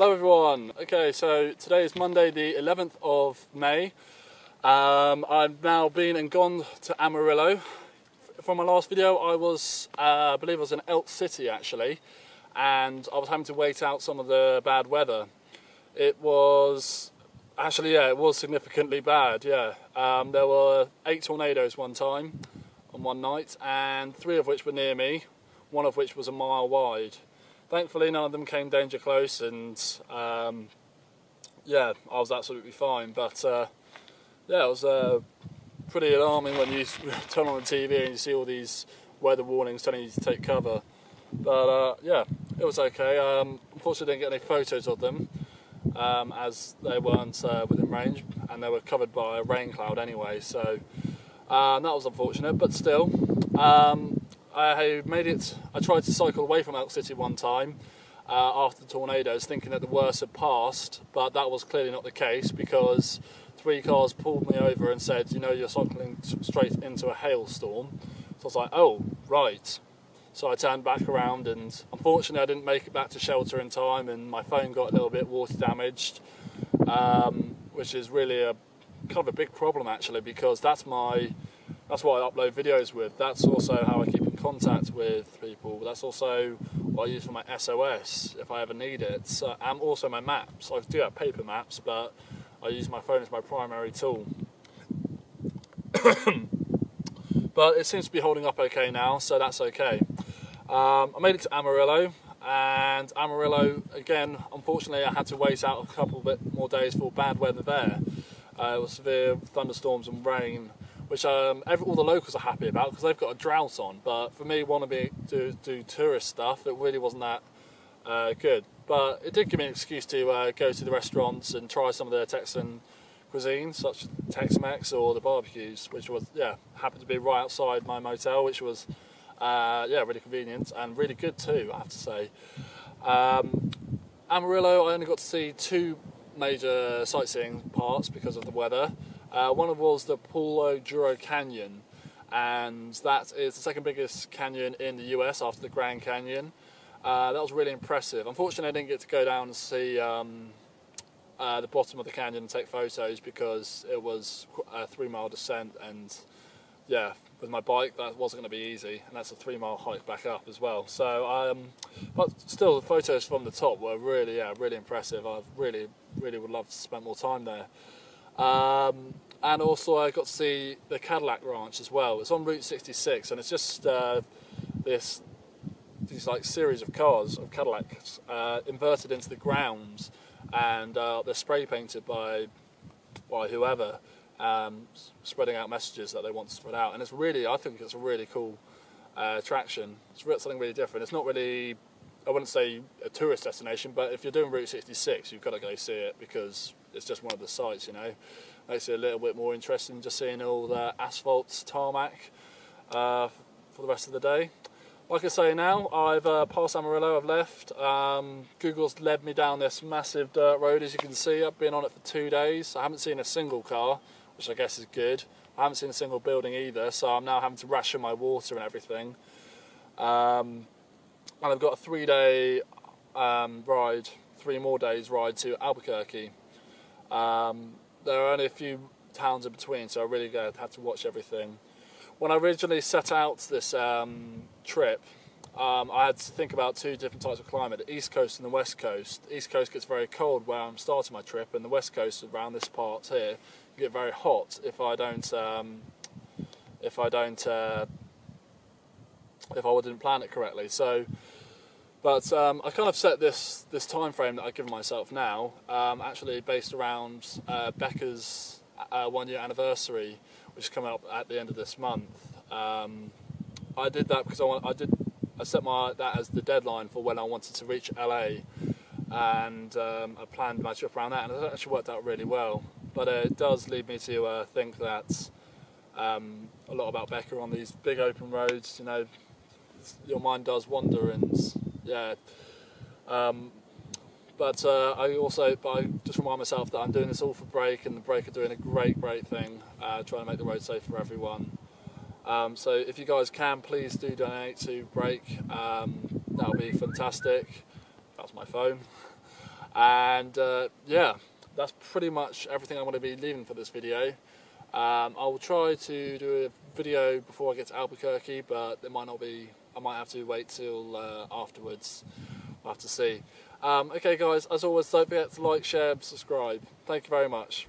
Hello everyone. Okay, so today is Monday the 11th of May. I've now been and gone to Amarillo. From my last video I was, I believe I was in Elk City actually, and I was having to wait out some of the bad weather. It was, actually yeah, it was significantly bad, yeah. There were 8 tornadoes one time, on one night, and 3 of which were near me, one of which was a mile wide. Thankfully none of them came danger close, and yeah, I was absolutely fine, but yeah, it was pretty alarming when you turn on the TV and you see all these weather warnings telling you to take cover. But yeah, it was okay. Unfortunately I didn't get any photos of them, as they weren't within range, and they were covered by a rain cloud anyway, so that was unfortunate, but still. I made it. I tried to cycle away from Elk City one time after the tornadoes, thinking that the worst had passed, but that was clearly not the case, because 3 cars pulled me over and said, you know, you're cycling straight into a hailstorm. So I was like, oh, right. So I turned back around, and unfortunately I didn't make it back to shelter in time, and my phone got a little bit water damaged, which is really a kind of a big problem actually, because that's what I upload videos with. That's also how I keep in contact with people. That's also what I use for my SOS if I ever need it. And also my maps. I do have paper maps, but I use my phone as my primary tool. But it seems to be holding up okay now, so that's okay. I made it to Amarillo, and Amarillo, again, unfortunately I had to wait out a couple bit more days for bad weather there. It was severe thunderstorms and rain, which all the locals are happy about because they've got a drought on. But for me, wanting to do tourist stuff, it really wasn't that good. But it did give me an excuse to go to the restaurants and try some of the Texan cuisine, such as Tex-Mex or the barbecues, which was, yeah, happened to be right outside my motel, which was yeah, really convenient and really good too, I have to say. Amarillo, I only got to see 2 major sightseeing parts because of the weather. One of them was the Pulo Duro Canyon, and that is the second biggest canyon in the US after the Grand Canyon. That was really impressive. Unfortunately I didn't get to go down and see the bottom of the canyon and take photos because it was a 3-mile descent, and yeah, with my bike that wasn't going to be easy, and that's a 3-mile hike back up as well. So but still the photos from the top were really, yeah, really impressive. I really would love to spend more time there. And also I got to see the Cadillac Ranch as well. It's on Route 66, and it's just these like series of cars, of Cadillacs, inverted into the ground, and they're spray painted by whoever, spreading out messages that they want to spread out. And it's really, I think it's a really cool attraction. It's something really different. It's not really, I wouldn't say a tourist destination, but if you're doing Route 66, you've got to go see it because it's just one of the sites, you know. Makes it a little bit more interesting just seeing all the asphalt tarmac for the rest of the day. Like I say now, I've passed Amarillo, I've left. Google's led me down this massive dirt road, as you can see. I've been on it for 2 days. I haven't seen a single car, which I guess is good. I haven't seen a single building either, so I'm now having to ration my water and everything. And I've got a 3-day ride, 3 more days ride to Albuquerque. There are only a few towns in between, so I really had to watch everything. When I originally set out this trip, I had to think about 2 different types of climate, the East Coast and the West Coast. The East Coast gets very cold where I'm starting my trip, and the West Coast around this part here get very hot if I didn't plan it correctly. So, but I kind of set this time frame that I've given myself now, actually based around Becca's 1-year anniversary, which is coming up at the end of this month. I did that because I set that as the deadline for when I wanted to reach LA, and I planned my trip around that, and it actually worked out really well. But it does lead me to think that a lot about Becca on these big open roads. You know, your mind does wander, and yeah. But I just remind myself that I'm doing this all for Brake, and the Brake are doing a great thing, trying to make the road safe for everyone. So if you guys can, please do donate to Brake. That would be fantastic. That's my phone. And yeah, that's pretty much everything I'm going to be leaving for this video. I will try to do a video before I get to Albuquerque, but it might not be. I might have to wait till afterwards. We'll have to see. Okay guys, as always, don't forget to like, share, subscribe. Thank you very much.